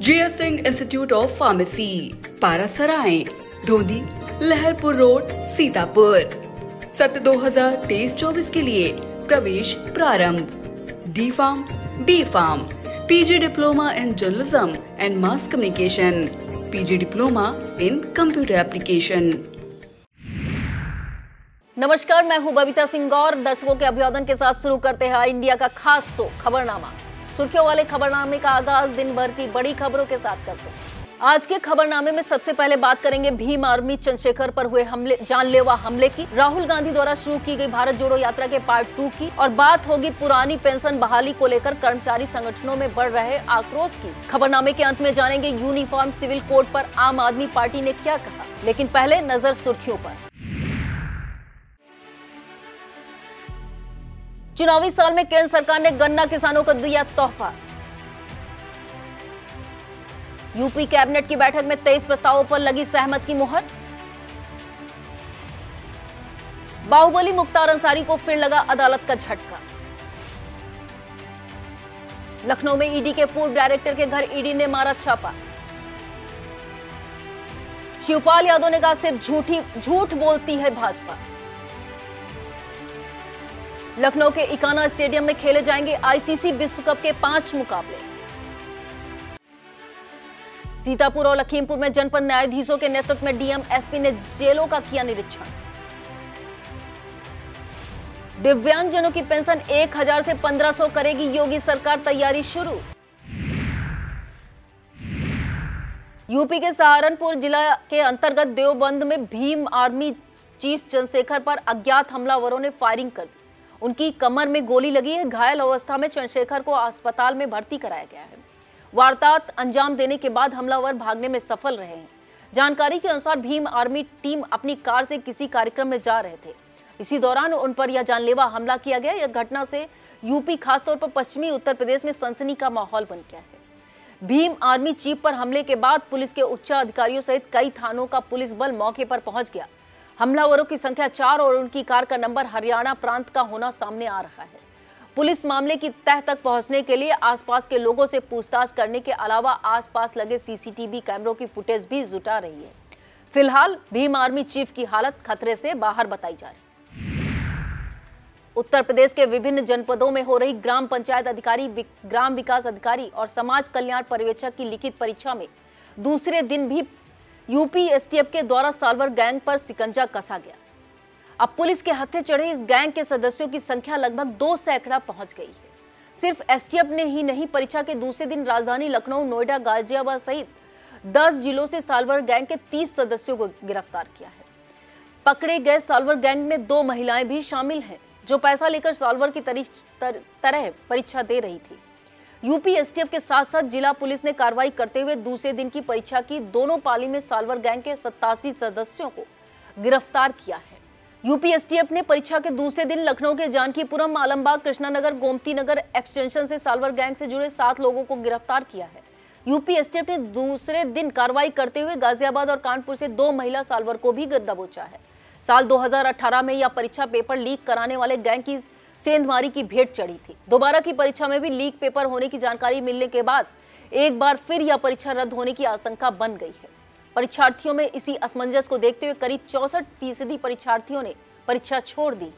GS Singh institute of pharmacy, Parasrai, Dhondi, Laharpur road, Sitapur. सत्र 2023-24 के लिए प्रवेश प्रारंभ। D pharm, B pharm, PG diploma in journalism and mass communication, PG diploma in computer application. नमस्कार, मैं हूं बबीता सिंह और दर्शकों के अभिवादन के साथ शुरू करते हैं इंडिया का खास शो खबरनामा। सुर्खियों वाले खबरनामे का आगाज दिन भर की बड़ी खबरों के साथ करते हैं। आज के खबरनामे में सबसे पहले बात करेंगे भीम आर्मी चंद्रशेखर पर हुए हमले, जानलेवा हमले की, राहुल गांधी द्वारा शुरू की गई भारत जोड़ो यात्रा के पार्ट 2 की, और बात होगी पुरानी पेंशन बहाली को लेकर कर्मचारी संगठनों में बढ़ रहे आक्रोश की। खबरनामे के अंत में जानेंगे यूनिफॉर्म सिविल कोड पर आम आदमी पार्टी ने क्या कहा, लेकिन पहले नजर सुर्खियों पर। चुनावी साल में केंद्र सरकार ने गन्ना किसानों को दिया तोहफा। यूपी कैबिनेट की बैठक में 23 प्रस्तावों पर लगी सहमति की मुहर। बाहुबली मुख्तार अंसारी को फिर लगा अदालत का झटका। लखनऊ में ईडी के पूर्व डायरेक्टर के घर ईडी ने मारा छापा। शिवपाल यादव ने कहा सिर्फ झूठ बोलती है भाजपा। लखनऊ के इकाना स्टेडियम में खेले जाएंगे आईसीसी विश्व कप के 5 मुकाबले। सीतापुर और लखीमपुर में जनपद न्यायाधीशों के नेतृत्व में डीएम एसपी ने जेलों का किया निरीक्षण। दिव्यांगजनों की पेंशन 1000 से 1500 करेगी योगी सरकार, तैयारी शुरू। यूपी के सहारनपुर जिला के अंतर्गत देवबंद में भीम आर्मी चीफ चंद्रशेखर पर अज्ञात हमलावरों ने फायरिंग कर दी। उनकी कमर में गोली लगी है। घायल अवस्था में चंद्रशेखर को अस्पताल में भर्ती कराया गया है। वारदात अंजाम देने के बाद हमलावर भागने में सफल रहे हैं। जानकारी के अनुसार भीम आर्मी टीम अपनी कार से किसी कार्यक्रम में जा रहे थे। इसी दौरान उन पर यह जानलेवा हमला किया गया। यह घटना से यूपी, खासतौर पर पश्चिमी उत्तर प्रदेश में सनसनी का माहौल बन गया है। भीम आर्मी चीफ पर हमले के बाद पुलिस के उच्च अधिकारियों सहित कई थानों का पुलिस बल मौके पर पहुंच गया। हमलावरों की संख्या 4 और उनकी कार का नंबर हरियाणा प्रांत का होना सामने आ रहा है। पुलिस मामले की तह तक पहुंचने के लिए आसपास के लोगों से पूछताछ करने के अलावा आसपास लगे सीसीटीवी कैमरों की फुटेज भी जुटा रही है। फिलहाल भीम आर्मी चीफ की हालत खतरे से बाहर बताई जा रही है। उत्तर प्रदेश के विभिन्न जनपदों में हो रही ग्राम पंचायत अधिकारी, ग्राम विकास अधिकारी और समाज कल्याण पर्यवेक्षक की लिखित परीक्षा में दूसरे दिन भी यूपी एसटीएफ के द्वारा साल्वर गैंग पर शिकंजा कसा गया। अब पुलिस के हत्थे चढ़े इस गैंग के सदस्यों की संख्या लगभग 2 सैकड़ा पहुंच गई है। सिर्फ एसटीएफ ने ही नहीं, परीक्षा के दूसरे दिन राजधानी लखनऊ, नोएडा, गाजियाबाद सहित 10 जिलों से साल्वर गैंग के 30 सदस्यों को गिरफ्तार किया है। पकड़े गए साल्वर गैंग में 2 महिलाएं भी शामिल हैं, जो पैसा लेकर साल्वर की तरह परीक्षा दे रही थी। यूपी एसटीएफ के साथ साथ जिला पुलिस ने कार्रवाई करते हुए दूसरे दिन की परीक्षा की दोनों पाली में साल्वर गैंग के 87 सदस्यों को गिरफ्तार किया है। यूपी एसटीएफ ने परीक्षा के दूसरे दिन लखनऊ के जानकीपुरम, आलमबाग, कृष्णानगर, गोमती नगर एक्सटेंशन से साल्वर गैंग से जुड़े 7 लोगों को गिरफ्तार किया है। यूपी एसटीएफ ने दूसरे दिन कार्रवाई करते हुए गाजियाबाद और कानपुर से 2 महिला साल्वर को भी दबोचा है। साल 2018 में यह परीक्षा पेपर लीक कराने वाले गैंग की सेंधमारी की भेंट चढ़ी थी। दोबारा की परीक्षा में भी लीक पेपर होने की जानकारी मिलने के बाद एक बार फिर यह परीक्षा रद्द होने की आशंका बन गई है। परीक्षार्थियों में इसी असमंजस को देखते हुए करीब 64% परीक्षार्थियों ने परीक्षा छोड़ दी।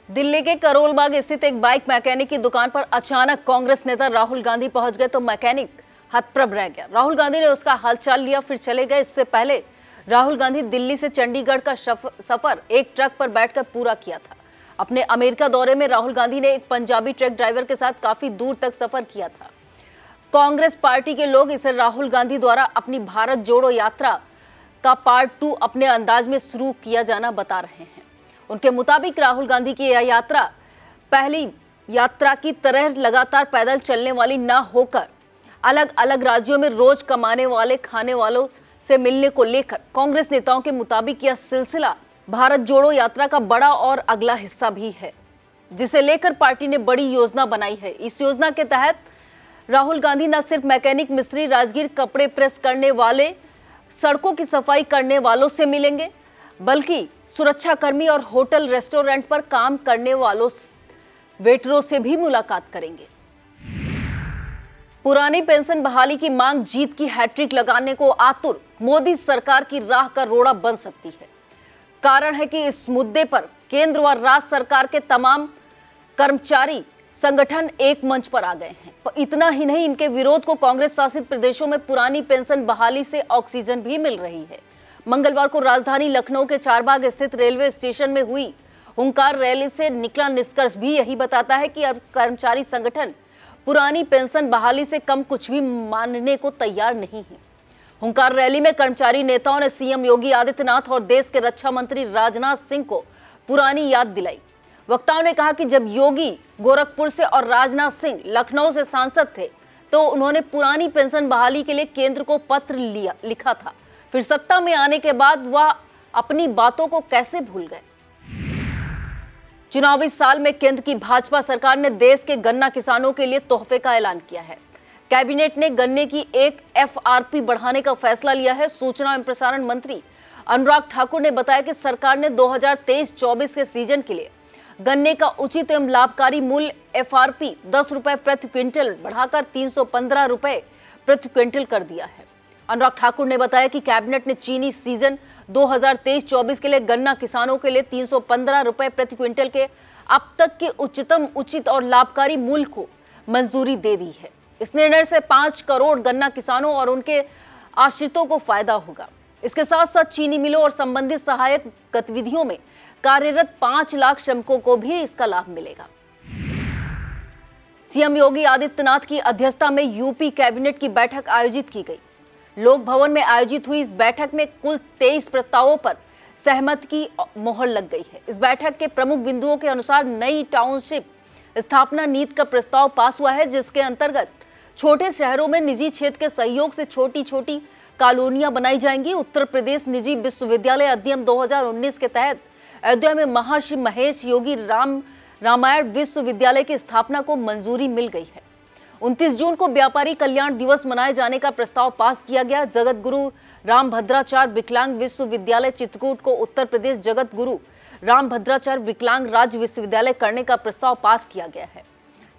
दिल्ली के करोलबाग स्थित एक बाइक मैकेनिक की दुकान पर अचानक कांग्रेस नेता राहुल गांधी पहुंच गए तो मैकेनिक हतप्रभ रह गया। राहुल गांधी ने उसका हालचाल लिया, फिर चले गए। इससे पहले राहुल गांधी दिल्ली से चंडीगढ़ का सफर एक ट्रक पर बैठकर पूरा किया था। अपने अमेरिका दौरे में राहुल गांधी ने एक पंजाबी ट्रक ड्राइवर के साथ काफी दूर तक सफर किया था। कांग्रेस पार्टी के लोग इसे राहुल गांधी द्वारा अपनी भारत जोड़ो यात्रा का पार्ट 2 अपने अंदाज में शुरू किया जाना बता रहे हैं। उनके मुताबिक राहुल गांधी की यह यात्रा पहली यात्रा की तरह लगातार पैदल चलने वाली न होकर अलग अलग राज्यों में रोज कमाने वाले खाने वालों से मिलने को लेकर कांग्रेस नेताओं के मुताबिक यह सिलसिला भारत जोड़ो यात्रा का बड़ा और अगला हिस्सा भी है, जिसे लेकर पार्टी ने बड़ी योजना बनाई है। इस योजना के तहत राहुल गांधी न सिर्फ मैकेनिक, मिस्त्री, राजगीर, कपड़े प्रेस करने वाले, सड़कों की सफाई करने वालों से मिलेंगे, बल्कि सुरक्षाकर्मी और होटल रेस्टोरेंट पर काम करने वालों, वेटरों से भी मुलाकात करेंगे। पुरानी पेंशन बहाली की मांग जीत की हैट्रिक लगाने को आतुर मोदी सरकार की राह का रोड़ा बन सकती है। कारण है कि इस मुद्दे पर केंद्र व राज्य सरकार के तमाम कर्मचारी संगठन एक मंच पर आ गए हैं। इतना ही नहीं, इनके विरोध को कांग्रेस शासित प्रदेशों में पुरानी पेंशन बहाली से ऑक्सीजन भी मिल रही है। मंगलवार को राजधानी लखनऊ के चारबाग स्थित रेलवे स्टेशन में हुई हुंकार रैली से निकला निष्कर्ष भी यही बताता है कि अब कर्मचारी संगठन पुरानी पेंशन बहाली से कम कुछ भी मानने को तैयार नहीं है। हुंकार रैली में कर्मचारी नेताओं ने सीएम योगी आदित्यनाथ और देश के रक्षा मंत्री राजनाथ सिंह को पुरानी याद दिलाई। वक्ताओं ने कहा कि जब योगी गोरखपुर से और राजनाथ सिंह लखनऊ से सांसद थे तो उन्होंने पुरानी पेंशन बहाली के लिए केंद्र को पत्र लिखा था। फिर सत्ता में आने के बाद वह अपनी बातों को कैसे भूल गए। चुनावी साल में केंद्र की भाजपा सरकार ने देश के गन्ना किसानों के लिए तोहफे का ऐलान किया है। कैबिनेट ने गन्ने की एक एफआरपी बढ़ाने का फैसला लिया है। सूचना एवं प्रसारण मंत्री अनुराग ठाकुर ने बताया कि सरकार ने 2023-24 के सीजन के लिए गन्ने का उचित एवं लाभकारी मूल्य एफआरपी 10 रुपए प्रति क्विंटल बढ़ाकर 315 रुपए प्रति क्विंटल कर दिया है। अनुराग ठाकुर ने बताया कि कैबिनेट ने चीनी सीजन 2023-24 के लिए गन्ना किसानों के लिए 315 रुपए प्रति क्विंटल के अब तक के उच्चतम उचित और लाभकारी मूल्य को मंजूरी दे दी है। इस निर्णय से 5 करोड़ गन्ना किसानों और उनके आश्रितों को फायदा होगा। इसके साथ साथ चीनी मिलों और संबंधित सहायक गतिविधियों में कार्यरत 5 लाख श्रमिकों को भी इसका लाभ मिलेगा। सीएम योगी आदित्यनाथ की अध्यक्षता में यूपी कैबिनेट की बैठक आयोजित की गई। लोक भवन में आयोजित हुई इस बैठक में कुल 23 प्रस्तावों पर सहमति की मोहर लग गई है। इस बैठक के प्रमुख बिंदुओं के अनुसार नई टाउनशिप स्थापना नीति का प्रस्ताव पास हुआ है, जिसके अंतर्गत छोटे शहरों में निजी क्षेत्र के सहयोग से छोटी छोटी कॉलोनियां बनाई जाएंगी। उत्तर प्रदेश निजी विश्वविद्यालय अधिनियम 2019 के तहत अयोध्या में महर्षि महेश योगी रामायण विश्वविद्यालय की स्थापना को मंजूरी मिल गई है। 29 जून को व्यापारी कल्याण दिवस मनाए जाने का प्रस्ताव पास किया गया। जगत गुरु रामभद्राचार्य विकलांग विश्वविद्यालय चित्रकूट को उत्तर प्रदेश जगत गुरु रामभद्राचार्य विकलांग राज्य विश्वविद्यालय करने का प्रस्ताव पास किया गया है।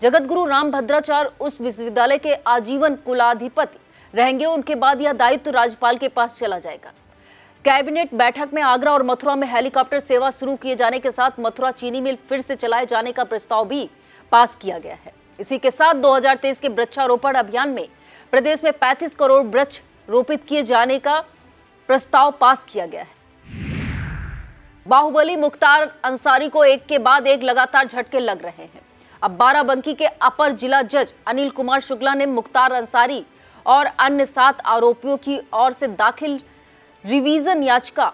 जगत गुरु रामभद्राचार्य उस विश्वविद्यालय के आजीवन कुलाधिपति रहेंगे। उनके बाद यह दायित्व राज्यपाल के पास चला जाएगा। कैबिनेट बैठक में आगरा और मथुरा में हेलीकॉप्टर सेवा शुरू किए जाने के साथ मथुरा चीनी मिल फिर से चलाए जाने का प्रस्ताव भी पास किया गया है। इसी के साथ 2023 के वृक्षारोपण अभियान में प्रदेश में 35 करोड़ वृक्ष रोपित किए जाने का प्रस्ताव पास किया गया है। बाहुबली मुख्तार अंसारी को एक के बाद एक लगातार झटके लग रहे हैं। अब बाराबंकी के अपर जिला जज अनिल कुमार शुक्ला ने मुख्तार अंसारी और अन्य 7 आरोपियों की ओर से दाखिल रिवीजन याचिका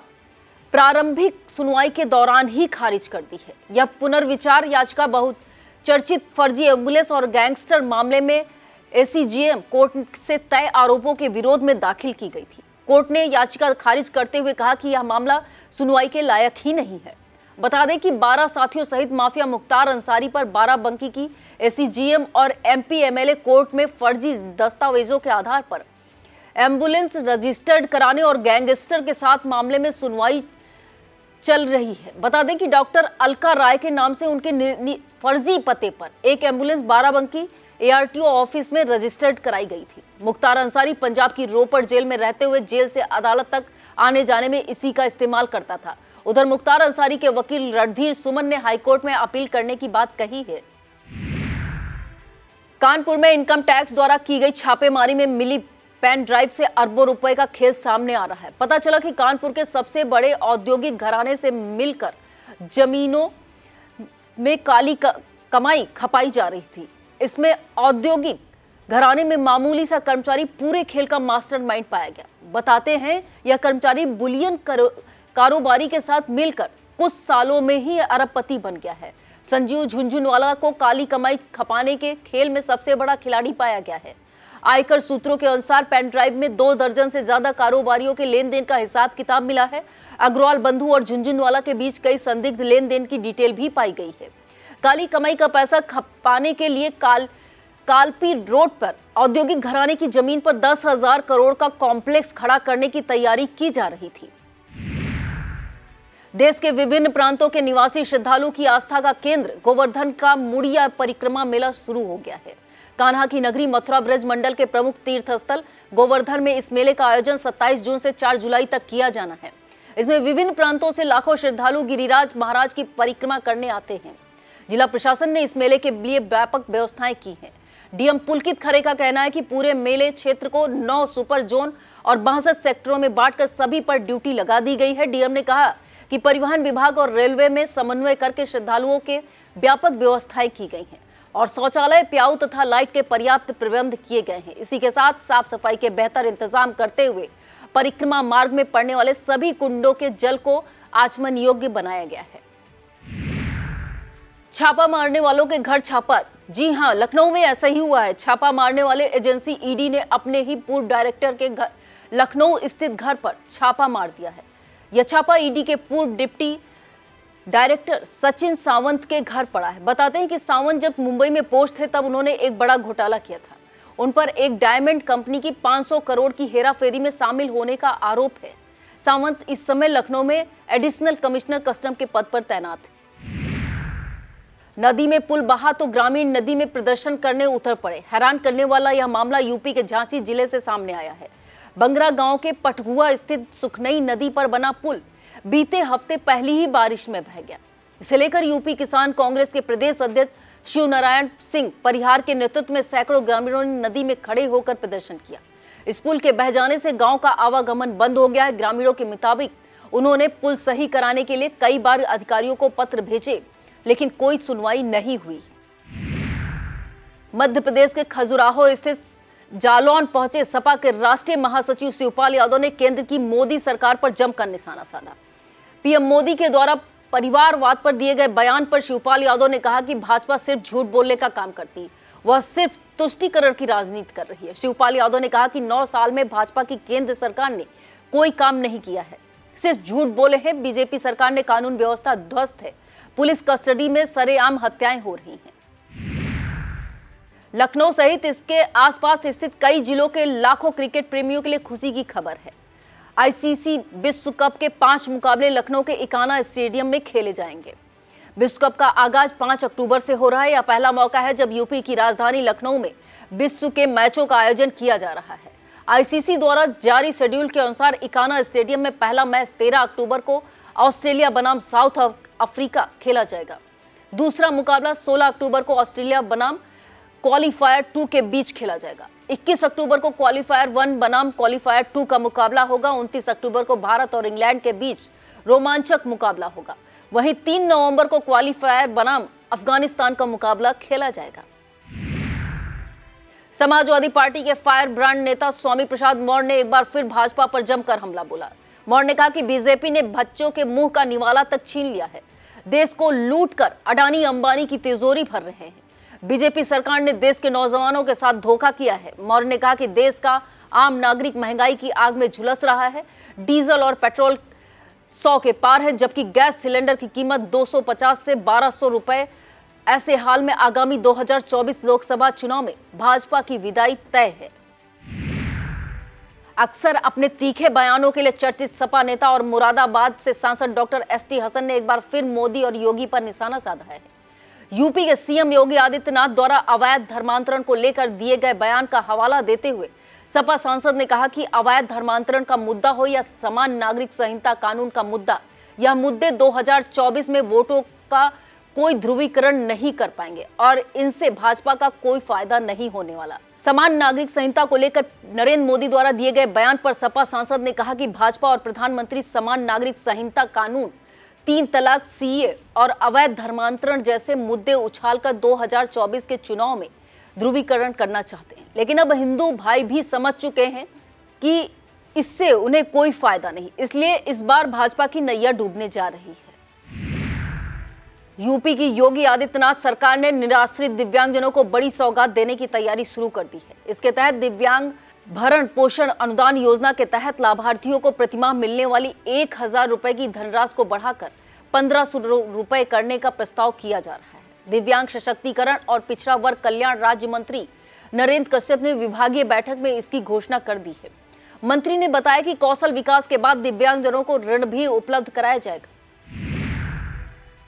प्रारंभिक सुनवाई के दौरान ही खारिज कर दी है। यह पुनर्विचार याचिका बहुचर्चित फर्जी एम्बुलेंस और गैंगस्टर मामले में एसीजेएम कोर्ट से तय आरोपों के विरोध में दाखिल की गई थी। कोर्ट ने याचिका खारिज करते हुए कहा कि यह मामला सुनवाई के लायक ही नहीं है। बता दें कि 12 साथियों सहित माफिया मुख्तार अंसारी पर बाराबंकी की एसीजेएम और एमपी एमएलए कोर्ट में फर्जी दस्तावेजों के आधार पर एम्बुलेंस रजिस्टर्ड कराने और गैंगस्टर के साथ मामले में सुनवाई चल रही है। बता दें कि डॉक्टर अलका राय के नाम से उनके फर्जी पते पर एक एम्बुलेंस बाराबंकी एआरटीओ ऑफिस में रजिस्टर्ड कराई गई थी। मुख्तार अंसारी पंजाब की रोपड़ जेल में रहते हुए जेल से अदालत तक आने जाने में इसी का इस्तेमाल करता था। उधर मुख्तार अंसारी के वकील रणधीर सुमन ने हाईकोर्ट में अपील करने की बात कही है। कानपुर में इनकम टैक्स द्वारा की गई छापेमारी में मिली पेन ड्राइव से अरबों रुपए का खेल सामने आ रहा है। पता चला कि कानपुर के सबसे बड़े औद्योगिक घराने से मिलकर जमीनों में काली कमाई खपाई जा रही थी। इसमें औद्योगिक घराने में मामूली सा कर्मचारी पूरे खेल का मास्टरमाइंड पाया गया। बताते हैं यह कर्मचारी बुलियन कारोबारी के साथ मिलकर कुछ सालों में ही अरबपति बन गया है। संजीव झुंझुनवाला को काली कमाई खपाने के खेल में सबसे बड़ा खिलाड़ी पाया गया है। आयकर सूत्रों के अनुसार पेन ड्राइव में 2 दर्जन से ज्यादा कारोबारियों के लेन देन का हिसाब किताब मिला है। अग्रवाल बंधु और झुंझुनवाला के बीच कई संदिग्ध लेन देन की डिटेल भी पाई गई है। काली कमाई का पैसा खपाने के लिए कालपी रोड पर औद्योगिक घराने की जमीन पर 10,000 करोड़ का कॉम्प्लेक्स खड़ा करने की तैयारी की जा रही थी। देश के विभिन्न प्रांतों के निवासी श्रद्धालुओं की आस्था का केंद्र गोवर्धन का मुड़िया परिक्रमा मेला शुरू हो गया है। कान्हा की नगरी मथुरा ब्रज मंडल के प्रमुख तीर्थ स्थल गोवर्धन में इस मेले का आयोजन 27 जून से 4 जुलाई तक किया जाना है। इसमें विभिन्न प्रांतों से लाखों श्रद्धालु गिरिराज महाराज की परिक्रमा करने आते हैं। जिला प्रशासन ने इस मेले के लिए व्यापक व्यवस्थाएं की हैं। डीएम पुलकित खरे का कहना है कि पूरे मेले क्षेत्र को 9 सुपर जोन और 62 सेक्टरों में बांटकर सभी पर ड्यूटी लगा दी गई है। डीएम ने कहा कि परिवहन विभाग और रेलवे में समन्वय करके श्रद्धालुओं के व्यापक व्यवस्थाएं की गई हैं और शौचालय, प्याऊ तथा लाइट के पर्याप्त प्रबंध किए गए हैं। इसी के साथ साफ सफाई के बेहतर इंतजाम करते हुए परिक्रमा मार्ग में पड़ने वाले सभी कुंडों के जल को आचमन योग्य बनाया गया है। छापा मारने वालों के घर छापा। जी हां, लखनऊ में ऐसा ही हुआ है। छापा मारने वाले एजेंसी ईडी ने अपने ही पूर्व डायरेक्टर के घर लखनऊ स्थित घर पर छापा मार दिया है। यह छापा ईडी के पूर्व डिप्टी डायरेक्टर सचिन सावंत के घर पड़ा है। बताते हैं कि सावंत जब मुंबई में पोस्ट थे तब उन्होंने एक बड़ा घोटाला किया था। उन पर एक डायमंड कंपनी की 500 करोड़ की हेराफेरी में शामिल होने का आरोप है। सावंत इस समय लखनऊ में एडिशनल कमिश्नर कस्टम के पद पर तैनात है। नदी में पुल बहा तो ग्रामीण नदी में प्रदर्शन करने उतर पड़े। हैरान करने वाला यह मामला यूपी के झांसी जिले से सामने आया है। बंगरा गांव के पटगुआ स्थित सुखनई नदी पर बना पुल बीते हफ्ते पहली ही बारिश में बह गया। इसे लेकर यूपी किसान कांग्रेस के प्रदेश अध्यक्ष शिव नारायण सिंह परिहार के नेतृत्व में सैकड़ों ग्रामीणों ने नदी में खड़े होकर प्रदर्शन किया। इस पुल के बह जाने से गांव का आवागमन बंद हो गया है। ग्रामीणों के मुताबिक उन्होंने पुल सही कराने के लिए कई बार अधिकारियों को पत्र भेजे, लेकिन कोई सुनवाई नहीं हुई। मध्य प्रदेश के खजुराहो स्थित जालौन पहुंचे सपा के राष्ट्रीय महासचिव शिवपाल यादव ने केंद्र की मोदी सरकार पर जमकर निशाना साधा। पीएम मोदी के द्वारा परिवारवाद पर दिए गए बयान पर शिवपाल यादव ने कहा कि भाजपा सिर्फ झूठ बोलने का काम करती, वह सिर्फ तुष्टीकरण की राजनीति कर रही है। शिवपाल यादव ने कहा कि 9 साल में भाजपा की केंद्र सरकार ने कोई काम नहीं किया है, सिर्फ झूठ बोले हैं। बीजेपी सरकार ने कानून व्यवस्था ध्वस्त है, पुलिस कस्टडी में सरेआम हत्याएं हो रही हैं। लखनऊ सहित इसके आसपास स्थित कई जिलों के लाखों क्रिकेट प्रेमियों के लिए खुशी की खबर है। आईसीसी विश्व कप के 5 मुकाबले लखनऊ के इकाना स्टेडियम में खेले जाएंगे। विश्व कप का आगाज 5 अक्टूबर से हो रहा है। यह पहला मौका है जब यूपी की राजधानी लखनऊ में विश्व के मैचों का आयोजन किया जा रहा है। आईसीसी द्वारा जारी शेड्यूल के अनुसार इकाना स्टेडियम में पहला मैच 13 अक्टूबर को ऑस्ट्रेलिया बनाम साउथ अफ्रीका खेला जाएगा। दूसरा मुकाबला 16 अक्टूबर को ऑस्ट्रेलिया बनाम क्वालीफायर 2 के बीच खेला जाएगा। 21 अक्टूबर को क्वालीफायर 1 बनाम क्वालीफायर 2 का मुकाबला होगा। 29 अक्टूबर को भारत और इंग्लैंड के बीच रोमांचक मुकाबला होगा। वहीं 3 नवंबर को क्वालीफायर बनाम अफगानिस्तान का मुकाबला खेला जाएगा। समाजवादी पार्टी के फायर ब्रांड नेता स्वामी प्रसाद मौर्य ने एक बार फिर भाजपा पर जमकर हमला बोला। मौर्य ने कहा कि बीजेपी ने बच्चों के मुंह का निवाला तक छीन लिया है। देश को लूटकर अडानी अंबानी की तिजोरी भर रहे हैं। बीजेपी सरकार ने देश के नौजवानों के साथ धोखा किया है। मौर्य ने कहा कि देश का आम नागरिक महंगाई की आग में झुलस रहा है। डीजल और पेट्रोल 100 के पार है, जबकि गैस सिलेंडर की कीमत 250 से 1200 रुपए। ऐसे हाल में आगामी 2024 लोकसभा चुनाव में भाजपा की विदाई तय है। अक्सर अपने तीखे बयानों के लिए चर्चित सपा नेता और मुरादाबाद से सांसद डॉक्टर एसटी हसन ने एक बार फिर मोदी और योगी पर निशाना साधा है। यूपी के सीएम योगी आदित्यनाथ द्वारा अवैध धर्मांतरण को लेकर दिए गए बयान का हवाला देते हुए सपा सांसद ने कहा कि अवैध धर्मांतरण का मुद्दा हो या समान नागरिक संहिता कानून का मुद्दा, यह मुद्दे 2024 में वोटों का कोई ध्रुवीकरण नहीं कर पाएंगे और इनसे भाजपा का कोई फायदा नहीं होने वाला। समान नागरिक संहिता को लेकर नरेंद्र मोदी द्वारा दिए गए बयान पर सपा सांसद ने कहा कि भाजपा और प्रधानमंत्री समान नागरिक संहिता कानून, 3 तलाक, सीए और अवैध धर्मांतरण जैसे मुद्दे उछालकर 2024 के चुनाव में ध्रुवीकरण करना चाहते हैं। लेकिन अब हिंदू भाई भी समझ चुके हैं कि इससे उन्हें कोई फायदा नहीं, इसलिए इस बार भाजपा की नैया डूबने जा रही है। यूपी की योगी आदित्यनाथ सरकार ने निराश्रित दिव्यांगजनों को बड़ी सौगात देने की तैयारी शुरू कर दी है। इसके तहत दिव्यांग भरण पोषण अनुदान योजना के तहत लाभार्थियों को प्रतिमाह मिलने वाली 1000 रुपए की धनराशि को बढ़ाकर 1500 रुपए करने का प्रस्ताव किया जा रहा है। दिव्यांग सशक्तिकरण और पिछड़ा वर्ग कल्याण राज्य मंत्री नरेंद्र कश्यप ने विभागीय बैठक में इसकी घोषणा कर दी है। मंत्री ने बताया कि कौशल विकास के बाद दिव्यांगजनों को ऋण भी उपलब्ध कराया जाएगा।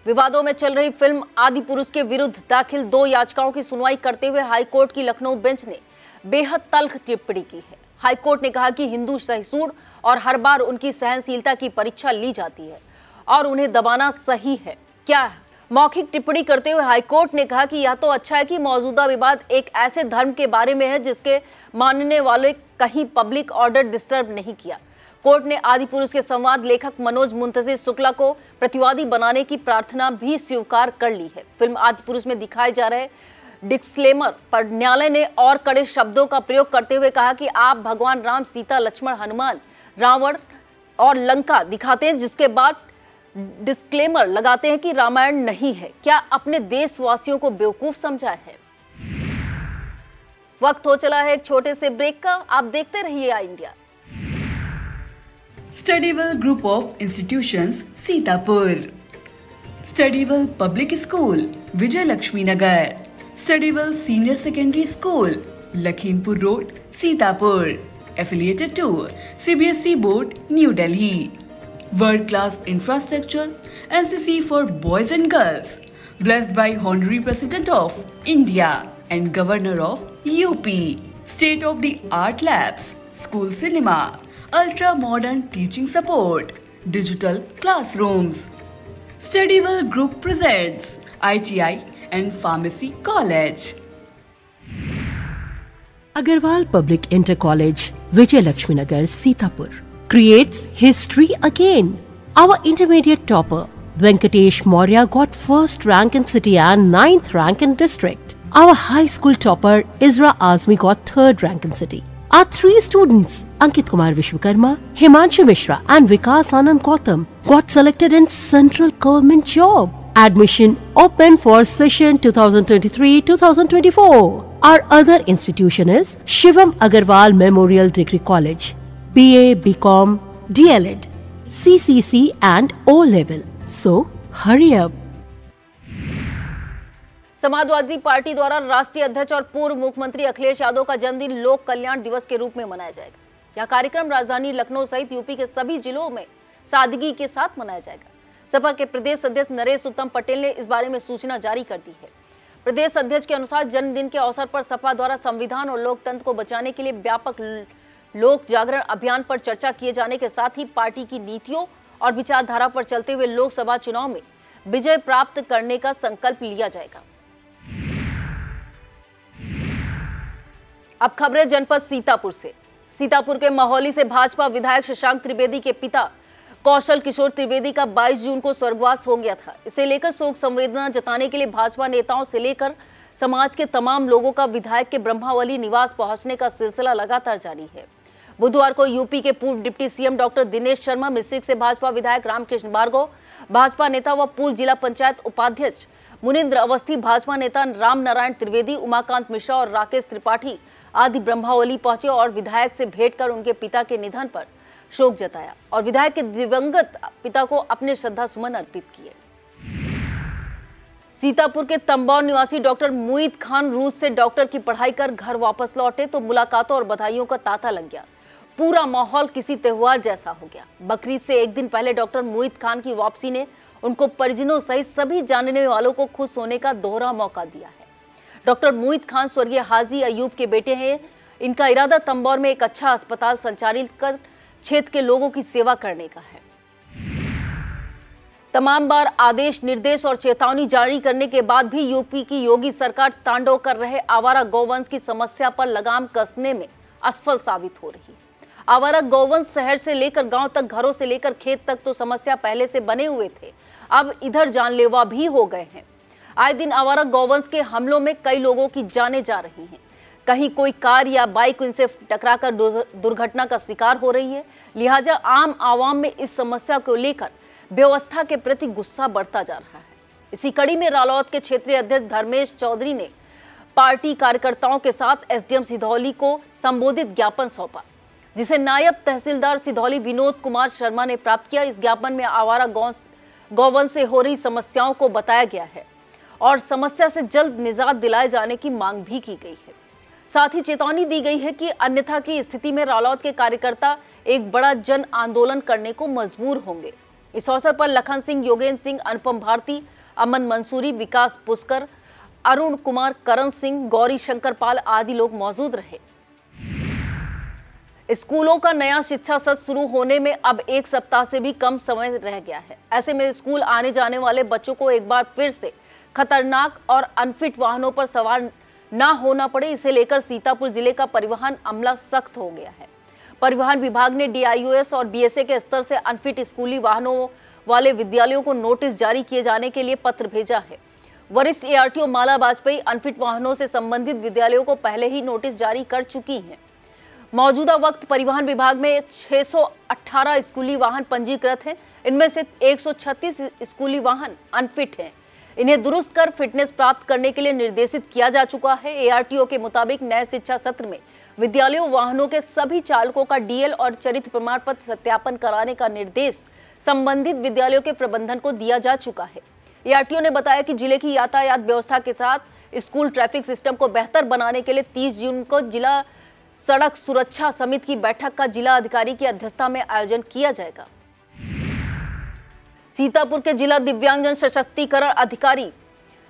विवादों में चल रही फिल्म आदिपुरुष के विरुद्ध दाखिल 2 याचिकाओं की सुनवाई करते हुए हाईकोर्ट की लखनऊ बेंच ने बेहद तल्ख टिप्पणी की है। हाईकोर्ट ने कहा कि हिंदू सहिष्णु और हर बार उनकी सहनशीलता की परीक्षा ली जाती है और उन्हें दबाना सही है क्या? मौखिक टिप्पणी करते हुए हाईकोर्ट ने कहा कि यह तो अच्छा है कि मौजूदा विवाद एक ऐसे धर्म के बारे में है जिसके मानने वाले कहीं पब्लिक ऑर्डर डिस्टर्ब नहीं किया। कोर्ट ने आदिपुरुष के संवाद लेखक मनोज मुंतजिर शुक्ला को प्रतिवादी बनाने की प्रार्थना भी स्वीकार कर ली है। फिल्म आदिपुरुष में दिखाए जा रहे डिस्क्लेमर पर न्यायालय ने और कड़े शब्दों का प्रयोग करते हुए कहा कि आप भगवान राम, सीता, लक्ष्मण, हनुमान, रावण और लंका दिखाते हैं, जिसके बाद डिस्क्लेमर लगाते हैं कि रामायण नहीं है। क्या अपने देशवासियों को बेवकूफ समझा है? वक्त हो चला है एक छोटे से ब्रेक का। आप देखते रहिए I India. Studywell group of institutions Sitapur, Studywell public school Vijay Lakshmi Nagar, Studywell senior secondary school Lakhimpur road Sitapur, affiliated to CBSE board New Delhi, world class infrastructure, NCC for boys and girls, blessed by Honorary President of India and Governor of UP, state of the art labs, school cinema, ultra modern teaching support, digital classrooms. Studywell Group presents ITI and Pharmacy College. Agarwal Public Inter College, Vijay Lakshmi Nagar, Sitapur, creates history again. Our intermediate topper, Venkatesh Maurya, got first rank in city and 9th rank in district. Our high school topper, Isra Azmi, got 3rd rank in city. Our 3 students, Ankit Kumar Vishwakarma, Himanshu Mishra and Vikas Anand Gautam, got selected in central government job. Admission open for session 2023-2024. Our other institution is Shivam Agarwal Memorial Degree College, BA, BCom, DLED, CCC and O level. So hurry up. Samajwadi party द्वारा राष्ट्रीय अध्यक्ष और पूर्व मुख्यमंत्री अखिलेश यादव का जन्मदिन लोक कल्याण दिवस के रूप में मनाया जाएगा। यह कार्यक्रम राजधानी लखनऊ सहित यूपी के सभी जिलों में सादगी के साथ मनाया जाएगा। सपा के प्रदेश अध्यक्ष नरेश उत्तम पटेल ने इस बारे में सूचना जारी कर दी है। प्रदेश अध्यक्ष के अनुसार जन्मदिन के अवसर पर सपा द्वारा संविधान और लोकतंत्र को बचाने के लिए व्यापक लोक जागरण अभियान पर चर्चा किए जाने के साथ ही पार्टी की नीतियों और विचारधारा पर चलते हुए लोकसभा चुनाव में विजय प्राप्त करने का संकल्प लिया जाएगा। अब खबरें जनपद सीतापुर से। सीतापुर के महोली से भाजपा विधायक शशांक त्रिवेदी के पिता कौशल किशोर त्रिवेदी का 22 जून को स्वर्गवास हो गया था। इसे लेकर शोक संवेदना जताने के लिए भाजपा नेताओं से लेकर समाज के तमाम लोगों का विधायक के ब्रह्मावली निवास पहुंचने का सिलसिला लगातार जारी है। बुधवार को यूपी के पूर्व deputy CM doctor Dinesh Sharma, Misrikh से भाजपा विधायक रामकृष्ण भार्गव, भाजपा नेता व पूर्व जिला पंचायत उपाध्यक्ष मुनिंद्र अवस्थी, भाजपा नेता राम नारायण त्रिवेदी, उमाकांत मिश्रा और राकेश त्रिपाठी आदि ब्रह्मावली पहुंचे और विधायक से भेंट कर उनके पिता के निधन पर शोक जताया और विधायक के दिवंगत पिता को अपने श्रद्धा सुमन अर्पित किए। सीतापुर के तंबौर निवासी डॉक्टर मुईद खान रूस से डॉक्टर की पढ़ाई कर घर वापस लौटे तो मुलाकातों और बधाइयों का तांता लग गया। पूरा माहौल किसी त्योहार जैसा हो गया। बकरीद से एक दिन पहले डॉक्टर मुईद खान की वापसी ने उनको परिजनों सहित सभी जानने वालों को खुश होने का दोहरा मौका दिया है। डॉक्टर मुईद खान स्वर्गीय हाजी अयूब के बेटे हैं। इनका इरादा तंबौर में एक अच्छा अस्पताल संचालित कर क्षेत्र के लोगों की सेवा करने का है। तमाम बार आदेश, निर्देश और चेतावनी जारी करने के बाद भी यूपी की योगी सरकार तांडव कर रहे आवारा गौवंश की समस्या पर लगाम कसने में असफल साबित हो रही है। आवारा गौवंश शहर से लेकर गांव तक, घरों से लेकर खेत तक तो समस्या पहले से बने हुए थे, अब इधर जानलेवा भी हो गए हैं। आए दिन आवारा गौवंश के हमलों में कई लोगों की जानें जा रही हैं। कहीं कोई कार या बाइक उनसे टकराकर दुर्घटना का शिकार हो रही है। लिहाजा आम आवाम में इस समस्या को लेकर व्यवस्था के प्रति गुस्सा बढ़ता जा रहा है। इसी कड़ी में रालोद के क्षेत्रीय अध्यक्ष धर्मेश चौधरी ने पार्टी कार्यकर्ताओं के साथ एसडीएम सिधौली को संबोधित ज्ञापन सौंपा, जिसे नायब तहसीलदार सिधौली विनोद कुमार शर्मा ने प्राप्त किया। इस ज्ञापन में आवारा गौवंश से हो रही समस्याओं को बताया गया है और समस्या से जल्द निजात दिलाए जाने की मांग भी की गई है। साथ ही चेतावनी दी गई है कि अन्यथा की स्थिति में रालोद के कार्यकर्ता एक बड़ा जन आंदोलन करने को मजबूर होंगे। इस अवसर पर लखन सिंह, योगेंद्र सिंह, अनुपम भारती, अमन मंसूरी, विकास पुष्कर, अरुण कुमार, करण सिंह, गौरी शंकर पाल आदि लोग मौजूद रहे। स्कूलों का नया शिक्षा सत्र शुरू होने में अब 1 सप्ताह से भी कम समय रह गया है। ऐसे में स्कूल आने जाने वाले बच्चों को एक बार फिर से खतरनाक और अनफिट वाहनों पर सवार ना होना पड़े, इसे लेकर सीतापुर जिले का परिवहन अमला सख्त हो गया है। परिवहन विभाग ने DIOS और BSA के स्तर से अनफिट स्कूली वाहनों वाले विद्यालयों को नोटिस जारी किए जाने के लिए पत्र भेजा है। वरिष्ठ ARTO माला वाजपेयी अनफिट वाहनों से संबंधित विद्यालयों को पहले ही नोटिस जारी कर चुकी हैं। मौजूदा वक्त परिवहन विभाग में 618 स्कूली वाहन पंजीकृत हैं। इनमें से 136 स्कूली वाहन अनफिट हैं। इन्हें दुरुस्त कर फिटनेस प्राप्त करने के लिए निर्देशित किया जा चुका है। ARTO के मुताबिक नए शिक्षा सत्र में विद्यालयों वाहनों के सभी चालकों का DL और चरित्र प्रमाण पत्र सत्यापन कराने का निर्देश संबंधित विद्यालयों के प्रबंधन को दिया जा चुका है। ARTO ने बताया कि जिले की यातायात व्यवस्था के साथ स्कूल ट्रैफिक सिस्टम को बेहतर बनाने के लिए 30 जून को जिला सड़क सुरक्षा समिति की बैठक का जिला अधिकारी की अध्यक्षता में आयोजन किया जाएगा। सीतापुर के जिला दिव्यांगजन सशक्तिकरण अधिकारी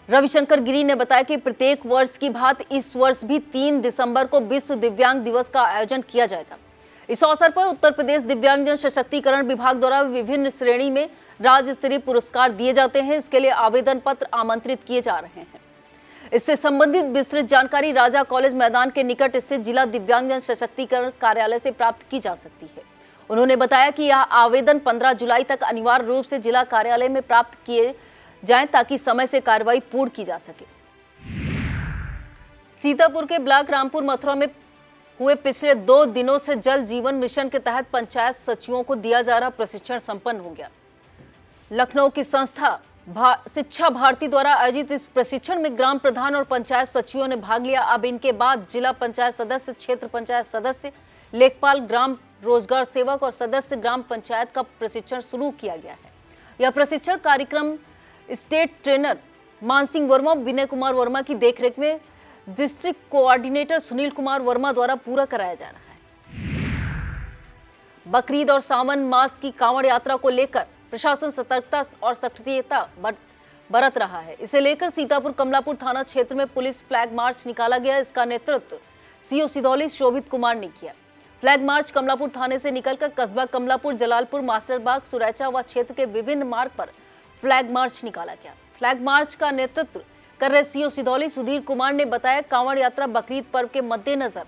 रविशंकर गिरी ने बताया कि प्रत्येक वर्ष की भांति इस वर्ष भी 3 दिसंबर को विश्व दिव्यांग दिवस का आयोजन किया जाएगा। इस अवसर पर उत्तर प्रदेश दिव्यांगजन सशक्तिकरण विभाग द्वारा विभिन्न श्रेणी में राज्य स्तरीय पुरस्कार दिए जाते हैं। इसके लिए आवेदन पत्र आमंत्रित किए जा रहे हैं। इससे संबंधित विस्तृत जानकारी राजा कॉलेज मैदान के निकट स्थित जिला दिव्यांगजन सशक्तिकरण कार्यालय से प्राप्त की जा सकती है। उन्होंने बताया कि यह आवेदन 15 जुलाई तक अनिवार्य रूप से जिला कार्यालय में प्राप्त किए जाएं ताकि समय से कार्रवाई पूर्ण की जा सके। सीतापुर के ब्लॉक रामपुर मथुरा में हुए पिछले 2 दिनों से जल जीवन मिशन के तहत पंचायत सचिवों को दिया जा रहा प्रशिक्षण संपन्न हो गया। लखनऊ की संस्था शिक्षा भारती द्वारा आयोजित इस प्रशिक्षण में ग्राम प्रधान और पंचायत सचिवों ने भाग लिया। अब इनके बाद जिला पंचायत सदस्य, क्षेत्र पंचायत सदस्य, लेखपाल, ग्राम रोजगार सेवक और सदस्य ग्राम पंचायत का प्रशिक्षण शुरू किया गया है। यह प्रशिक्षण कार्यक्रम स्टेट ट्रेनर मानसिंह वर्मा, विनय कुमार वर्मा की देखरेख में डिस्ट्रिक्ट कोऑर्डिनेटर सुनील कुमार वर्मा द्वारा पूरा कराया जा रहा है। बकरीद और सावन मास की कांवड़ यात्रा को लेकर प्रशासन सतर्कता और सक्रियता बरत रहा है। इसे लेकर सीतापुर कमलापुर थाना क्षेत्र में पुलिस फ्लैग मार्च निकाला गया। इसका नेतृत्व CO सिधौली शोभित कुमार ने किया। फ्लैग मार्च कमलापुर थाने से निकलकर कस्बा कमलापुर, जलालपुर, मास्टरबाग, सुरैचा व क्षेत्र के विभिन्न मार्ग पर फ्लैग मार्च निकाला गया। फ्लैग मार्च का नेतृत्व कर रहे CO सिधौली सुधीर कुमार ने बताया कांवड़ यात्रा बकरीद पर्व के मद्देनजर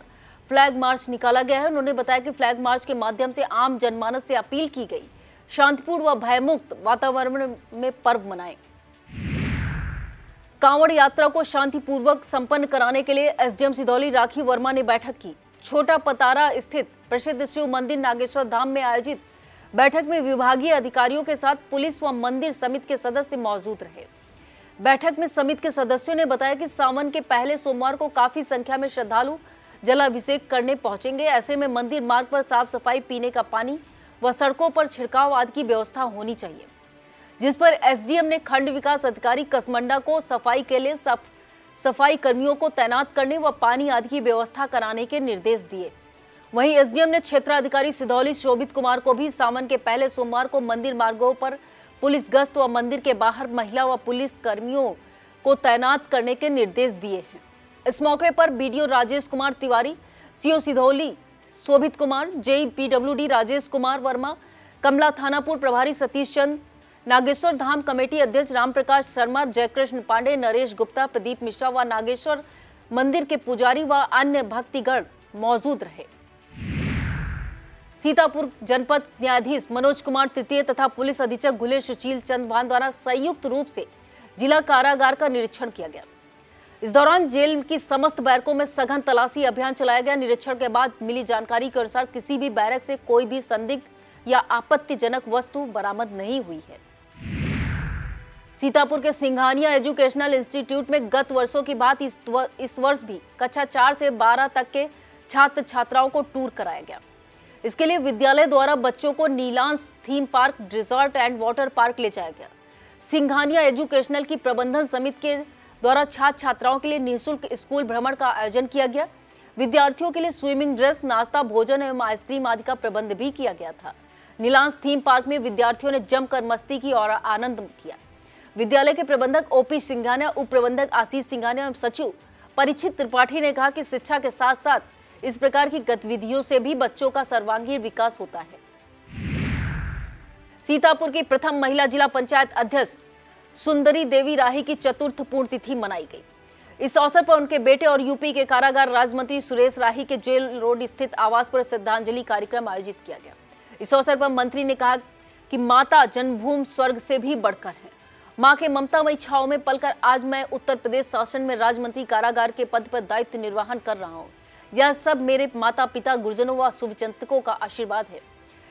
फ्लैग मार्च निकाला गया है। उन्होंने बताया कि फ्लैग मार्च के माध्यम से आम जनमानस से अपील की गई शांतिपूर्ण व भयमुक्त वातावरण में पर्व मनाएं। कांवड़ यात्रा को शांतिपूर्वक संपन्न कराने के लिए SDM सिधौली राखी वर्मा ने बैठक की। छोटा पतारा स्थित प्रसिद्ध शिव मंदिर नागेश्वर धाम में आयोजित बैठक में विभागीय अधिकारियों के साथ पुलिस व मंदिर समिति के सदस्य मौजूद रहे। बैठक में समिति के सदस्यों ने बताया कि सावन के पहले सोमवार को काफी संख्या में श्रद्धालु जलाभिषेक करने पहुंचेंगे। ऐसे में मंदिर मार्ग पर साफ सफाई, पीने का पानी व सड़कों पर छिड़काव आदि की व्यवस्था होनी चाहिए, जिस पर SDM ने खंड विकास अधिकारी कसमंडा को सफाई के लिए सफाई कर्मियों को तैनात करने व पानी आदि की व्यवस्था कराने के निर्देश दिए। वहीं SDM ने क्षेत्राधिकारी सिधौली शोभित कुमार को भी सावन के पहले सोमवार को मंदिर मार्गों पर पुलिस गश्त व मंदिर के बाहर महिला व पुलिस कर्मियों को तैनात करने के निर्देश दिए हैं। इस मौके पर BDO राजेश कुमार तिवारी, CO सिधौली शोभित कुमार, JE PWD राजेश कुमार वर्मा, कमला थानापुर प्रभारी सतीश चंद, नागेश्वर धाम कमेटी अध्यक्ष रामप्रकाश शर्मा, जयकृष्ण पांडे, नरेश गुप्ता, प्रदीप मिश्रा व नागेश्वर मंदिर के पुजारी व अन्य भक्तिगण मौजूद रहे। सीतापुर जनपद न्यायाधीश मनोज कुमार तृतीय तथा पुलिस अधीक्षक घुले सुशील चंद भान द्वारा संयुक्त रूप से जिला कारागार का निरीक्षण किया गया। इस दौरान जेल की समस्त बैरकों में सघन तलाशी अभियान चलाया गया। निरीक्षण के बाद मिली जानकारी के अनुसार किसी भी बैरक से कोई भी संदिग्ध या आपत्तिजनक वस्तु बरामद नहीं हुई है। सीतापुर के सिंघानिया एजुकेशनल इंस्टीट्यूट में गत वर्षों की बात इस वर्ष भी कक्षा 4 से 12 तक के छात्र छात्राओं को टूर कराया गया। इसके लिए विद्यालय द्वारा बच्चों को Neelansh theme park, resort and water park ले जाया गया। सिंघानिया एजुकेशनल की प्रबंधन समिति के द्वारा छात्र छात्राओं के लिए निःशुल्क स्कूल भ्रमण का आयोजन किया गया। विद्यार्थियों के लिए स्विमिंग ड्रेस, नाश्ता, भोजन एवं आइसक्रीम आदि का प्रबंध भी किया गया था। नीलांश थीम पार्क में विद्यार्थियों ने जमकर मस्ती की और आनंद किया। विद्यालय के प्रबंधक ओपी सिंघानिया, उप प्रबंधक आशीष सिंघानिया एवं सचिव परीक्षित त्रिपाठी ने कहा कि शिक्षा के साथ साथ इस प्रकार की गतिविधियों से भी बच्चों का सर्वांगीण विकास होता है। सीतापुर की प्रथम महिला जिला पंचायत अध्यक्ष सुंदरी देवी राही की चतुर्थ पुण्यतिथि मनाई गई। इस अवसर पर उनके बेटे और यूपी के कारागार राज्य मंत्री सुरेश राही के जेल रोड स्थित आवास पर श्रद्धांजलि कार्यक्रम आयोजित किया गया। इस अवसर पर मंत्री ने कहा कि माता जन्मभूमि स्वर्ग से भी बढ़कर है। मां के ममतामयी छाव में पलकर आज मैं उत्तर प्रदेश शासन में राज्य मंत्री कारागार के पद पर दायित्व निर्वहन कर रहा हूं। यह सब मेरे माता पिता, गुरुजनों व शुभचिंतकों का आशीर्वाद है।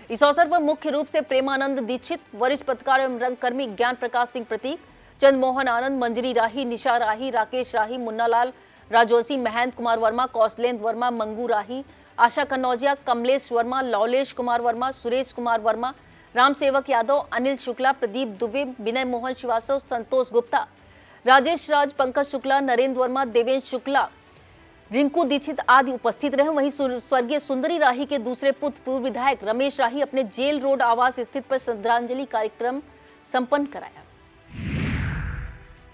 इस अवसर पर मुख्य रूप से प्रेमानंद दीक्षित, वरिष्ठ पत्रकार एवं रंगकर्मी ज्ञान प्रकाश सिंह प्रतीक, चंद्रमोहन आनंद, मंजरी राही, निशा राही, राकेश राही, मुन्नालाल राजवंशी, महेंद्र कुमार वर्मा, कौशलेंद्र वर्मा, मंगू राही, आशा कन्नौजिया, कमलेश वर्मा, लौलेश कुमार वर्मा, सुरेश कुमार वर्मा, राम सेवक यादव, अनिल शुक्ला, प्रदीप दुबे, विनय मोहन श्रीवास्तव, संतोष गुप्ता, राजेश राज, पंकज शुक्ला, नरेंद्र वर्मा, देवेंद्र शुक्ला, रिंकू दीक्षित आदि उपस्थित रहे। वहीं स्वर्गीय सुंदरी राही के दूसरे पुत्र पूर्व विधायक रमेश राही अपने जेल रोड आवास स्थित पर श्रद्धांजलि कार्यक्रम संपन्न कराया।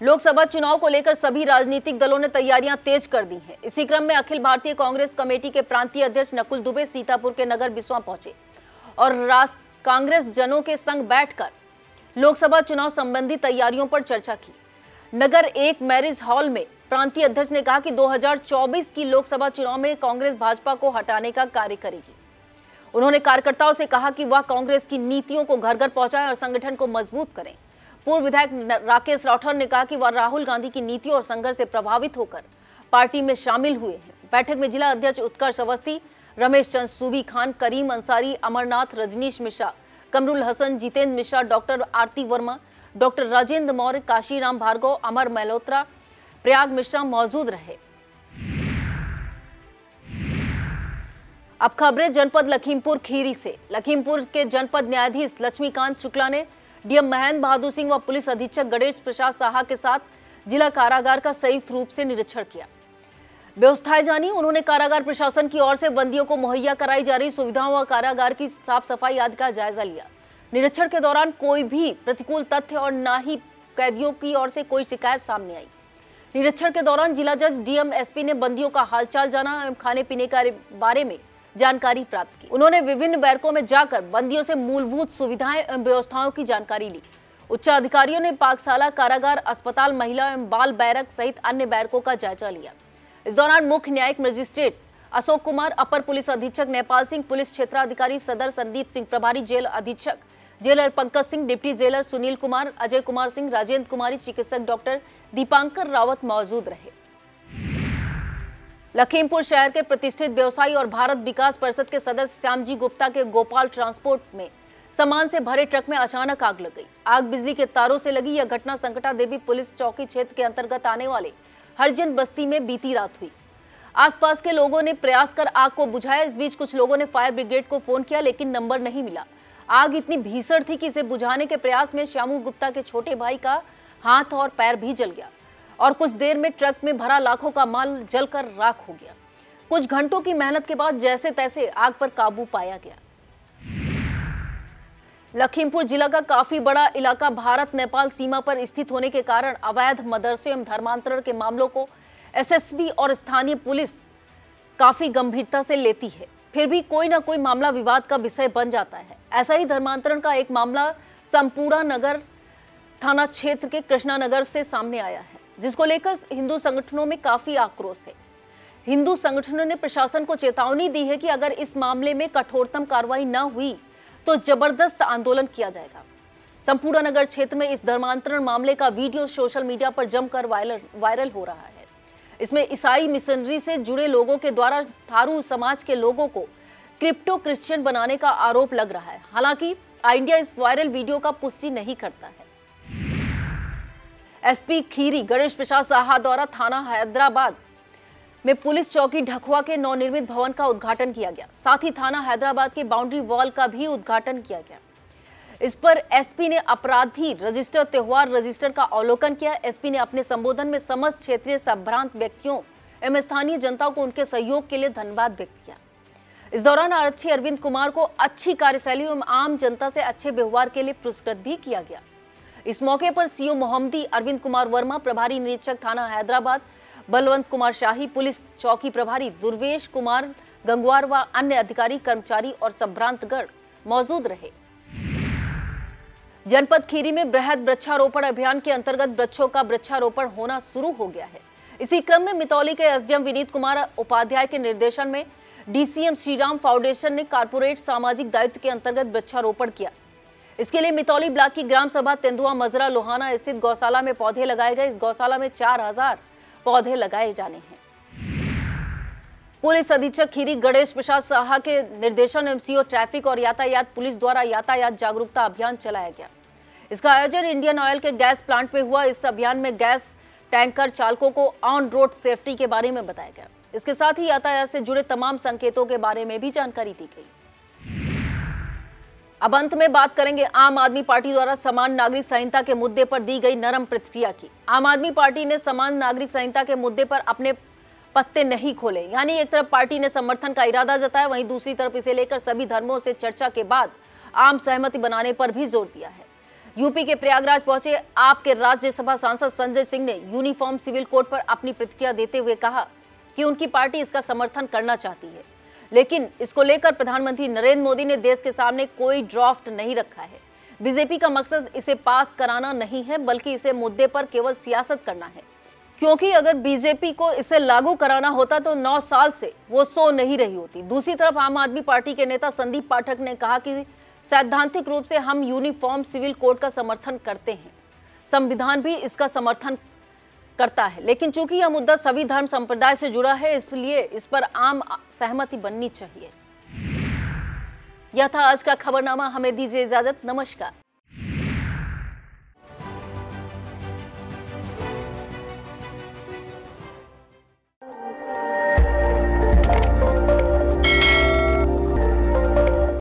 लोकसभा चुनाव को लेकर सभी राजनीतिक दलों ने तैयारियां तेज कर दी हैं। इसी क्रम में अखिल भारतीय कांग्रेस कमेटी के प्रांतीय अध्यक्ष नकुल दुबे सीतापुर के नगर बिस्वा पहुंचे और कांग्रेस जनों के संग बैठकर लोकसभा चुनाव संबंधी तैयारियों पर चर्चा की। नगर एक मैरिज हॉल में प्रांतीय अध्यक्ष ने कहा कि 2024 की लोकसभा चुनाव में कांग्रेस भाजपा को हटाने का कार्य करेगी। उन्होंने कार्यकर्ताओं से कहा कि वह कांग्रेस की नीतियों को घर घर पहुंचाएं और संगठन को मजबूत करें। पूर्व विधायक राकेश राठौर ने कहा कि वह राहुल गांधी की नीतियों और संघर्ष से प्रभावित होकर पार्टी में शामिल हुए हैं। बैठक में जिला अध्यक्ष उत्कर्ष अवस्थी, रमेश चंद सूबी खान, करीम अंसारी, अमरनाथ, रजनीश मिश्रा, कमरुल हसन, जितेंद्र मिश्रा, डॉक्टर आरती वर्मा, डॉक्टर राजेंद्र मौर्य, काशीराम भार्गव, अमर मल्होत्रा, प्रयाग मिश्रा मौजूद रहे। अब खबरें जनपद लखीमपुर खीरी से। लखीमपुर के जनपद न्यायाधीश लक्ष्मीकांत शुक्ला ने डीएम महेंद्र बहादुर सिंह व पुलिस अधीक्षक गणेश प्रसाद साहा के साथ जिला कारागार का संयुक्त रूप से निरीक्षण किया। व्यवस्थाएं जानी। उन्होंने कारागार प्रशासन की ओर से बंदियों को मुहैया कराई जा रही सुविधाओं व कारागार की साफ सफाई आदि का जायजा लिया। निरीक्षण के दौरान कोई भी प्रतिकूल तथ्य और न ही कैदियों की ओर से कोई शिकायत सामने आई। निरीक्षण के दौरान जिला जज, डीएम, एसपी ने बंदियों का हालचाल जाना एवं खाने पीने के बारे में जानकारी प्राप्त की। उन्होंने विभिन्न बैरकों में जाकर बंदियों से मूलभूत सुविधाएं एवं व्यवस्थाओं की जानकारी ली। उच्च अधिकारियों ने पाकशाला, कारागार, अस्पताल, महिला एवं बाल बैरक सहित अन्य बैरकों का जायजा लिया। इस दौरान मुख्य न्यायिक मजिस्ट्रेट अशोक कुमार, अपर पुलिस अधीक्षक नेपाल सिंह, पुलिस क्षेत्राधिकारी सदर संदीप सिंह, प्रभारी जेल अधीक्षक jailer Pankaj Singh, deputy jailer Sunil Kumar, Ajay Kumar Singh, Rajendra Kumari, चिकित्सक डॉक्टर दीपांकर रावत मौजूद रहे। लखीमपुर शहर के प्रतिष्ठित व्यवसायी और भारत विकास परिषद के सदस्य श्यामजी गुप्ता के गोपाल ट्रांसपोर्ट में सामान से भरे ट्रक में अचानक आग लग गई। आग बिजली के तारों से लगी। यह घटना संकटा देवी पुलिस चौकी क्षेत्र के अंतर्गत आने वाले हरिजन बस्ती में बीती रात हुई। आसपास के लोगों ने प्रयास कर आग को बुझाया। इस बीच कुछ लोगों ने फायर ब्रिगेड को फोन किया, लेकिन नंबर नहीं मिला। आग इतनी भीषण थी कि इसे बुझाने के प्रयास में श्यामू गुप्ता के छोटे भाई का हाथ और पैर भी जल गया और कुछ देर में ट्रक में भरा लाखों का माल जलकर राख हो गया। कुछ घंटों की मेहनत के बाद जैसे तैसे आग पर काबू पाया गया। लखीमपुर जिला का काफी बड़ा इलाका भारत नेपाल सीमा पर स्थित होने के कारण अवैध मदरसे एवं धर्मांतरण के मामलों को एसएसबी और स्थानीय पुलिस काफी गंभीरता से लेती है। फिर भी कोई ना कोई मामला विवाद का विषय बन जाता है। ऐसा ही धर्मांतरण का एक मामला संपूर्ण नगर थाना क्षेत्र के कृष्णा नगर से सामने आया है, जिसको लेकर हिंदू संगठनों में काफी आक्रोश है। हिंदू संगठनों ने प्रशासन को चेतावनी दी है कि अगर इस मामले में कठोरतम कार्रवाई न हुई तो जबरदस्त आंदोलन किया जाएगा। संपूर्ण नगर क्षेत्र में इस धर्मांतरण मामले का वीडियो सोशल मीडिया पर जमकर वायरल हो रहा है। इसमें ईसाई मिशनरी से जुड़े लोगों के द्वारा थारू समाज के लोगों को क्रिप्टो क्रिश्चियन बनाने का आरोप लग रहा है। हालांकि इंडिया इस वायरल वीडियो का पुष्टि नहीं करता है। एसपी खीरी गणेश प्रसाद साहा द्वारा थाना हैदराबाद में पुलिस चौकी ढखवा के नवनिर्मित भवन का उद्घाटन किया गया। साथ ही थाना हैदराबाद के बाउंड्री वॉल का भी उद्घाटन किया गया। इस पर एसपी ने अपराधी रजिस्टर, त्योहार रजिस्टर का अवलोकन किया। एसपी ने अपने संबोधन में समस्त क्षेत्रीय संभ्रांत व्यक्तियों एवं स्थानीय जनता को उनके सहयोग के लिए धन्यवाद व्यक्त किया। इस दौरान आरक्षी अरविंद कुमार को अच्छी कार्यशैली एवं आम जनता से अच्छे व्यवहार के लिए पुरस्कृत भी किया गया। इस मौके पर सीओ मोहम्मदी अरविंद कुमार वर्मा, प्रभारी निरीक्षक थाना हैदराबाद बलवंत कुमार शाही, पुलिस चौकी प्रभारी दुर्वेश कुमार गंगवार व अन्य अधिकारी, कर्मचारी और संभ्रांतगण मौजूद रहे। जनपद खीरी में बृहद वृक्षारोपण अभियान के अंतर्गत वृक्षों का वृक्षारोपण होना शुरू हो गया है। इसी क्रम में मितौली के एसडीएम विनीत कुमार उपाध्याय के निर्देशन में डीसीएम श्रीराम फाउंडेशन ने कारपोरेट सामाजिक दायित्व के अंतर्गत वृक्षारोपण किया। इसके लिए मितौली ब्लॉक की ग्राम सभा तेंदुआ मजरा लोहाना स्थित गौशाला में पौधे लगाए गए। इस गौशाला में 4000 पौधे लगाए जाने हैं। पुलिस अधीक्षक खीरी गणेश प्रसाद साहा के निर्देशन में एमसीओ ट्रैफिक और यातायात पुलिस द्वारा यातायात जागरूकता अभियान चलाया गया। इसका आयोजन इंडियन ऑयल के गैस प्लांट में हुआ। इस अभियान में गैस टैंकर चालकों को ऑन रोड सेफ्टी के बारे में बताया गया। इसके साथ ही यातायात से जुड़े तमाम संकेतों के बारे में भी जानकारी दी गई। अब अंत में बात करेंगे आम आदमी पार्टी द्वारा समान नागरिक संहिता के मुद्दे पर दी गई नरम प्रतिक्रिया की। आम आदमी पार्टी ने समान नागरिक संहिता के मुद्दे पर अपने पत्ते नहीं खोले, यानी एक तरफ पार्टी ने समर्थन का इरादा जताया, वहीं दूसरी तरफ इसे लेकर सभी धर्मों से चर्चा के बाद आम सहमति बनाने पर भी जोर दिया है। यूपी के प्रयागराज पहुंचे आपके राज्यसभा सांसद संजय सिंह ने यूनिफॉर्म सिविल कोड पर अपनी प्रतिक्रिया देते हुए कहा कि उनकी पार्टी इसका समर्थन करना चाहती है, लेकिन इसको लेकर प्रधानमंत्री नरेंद्र मोदी ने देश के सामने कोई ड्राफ्ट नहीं रखा है। बीजेपी का मकसद इसे पास कराना नहीं है, बल्कि इसे मुद्दे पर केवल सियासत करना है, क्योंकि अगर बीजेपी को इसे लागू कराना होता तो 9 साल से वो सो नहीं रही होती। दूसरी तरफ आम आदमी पार्टी के नेता संदीप पाठक ने कहा कि सैद्धांतिक रूप से हम यूनिफॉर्म सिविल कोड का समर्थन करते हैं, संविधान भी इसका समर्थन करता है, लेकिन चूंकि यह मुद्दा सभी धर्म संप्रदाय से जुड़ा है, इसलिए इस पर आम सहमति बननी चाहिए। यह था आज का खबरनामा। हमें दीजिए इजाजत। नमस्कार।